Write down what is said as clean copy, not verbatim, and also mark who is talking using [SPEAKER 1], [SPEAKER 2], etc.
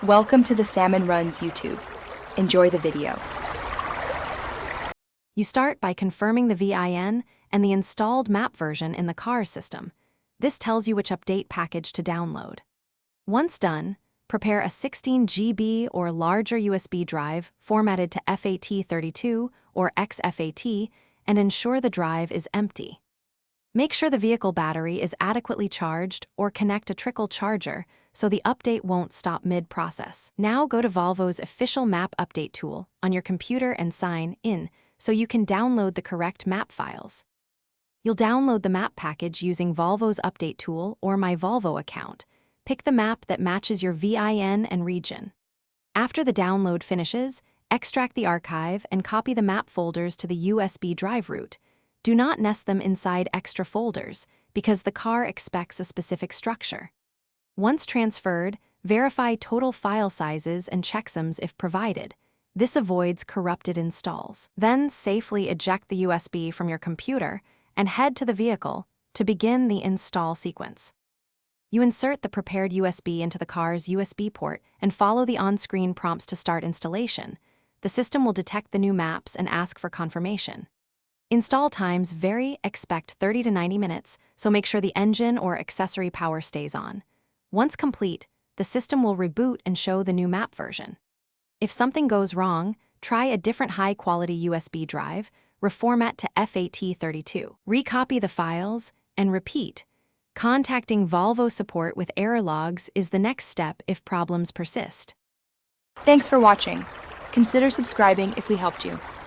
[SPEAKER 1] Welcome to the Salmon Runs YouTube. Enjoy the video.
[SPEAKER 2] You start by confirming the VIN and the installed map version in the car system. This tells you which update package to download. Once done, prepare a 16 GB or larger USB drive formatted to FAT32 or XFAT and ensure the drive is empty. Make sure the vehicle battery is adequately charged or connect a trickle charger so the update won't stop mid-process. Now go to Volvo's official map update tool on your computer and sign in so you can download the correct map files. You'll download the map package using Volvo's update tool or My Volvo account. Pick the map that matches your VIN and region. After the download finishes, extract the archive and copy the map folders to the USB drive route. Do not nest them inside extra folders because the car expects a specific structure. Once transferred, verify total file sizes and checksums if provided. This avoids corrupted installs. Then safely eject the USB from your computer and head to the vehicle to begin the install sequence. You insert the prepared USB into the car's USB port and follow the on-screen prompts to start installation. The system will detect the new maps and ask for confirmation. Install times vary, expect 30 to 90 minutes, so make sure the engine or accessory power stays on. Once complete, the system will reboot and show the new map version. If something goes wrong, try a different high-quality USB drive, reformat to FAT32. Recopy the files, and repeat. Contacting Volvo support with error logs is the next step if problems persist.
[SPEAKER 1] Thanks for watching. Consider subscribing if we helped you.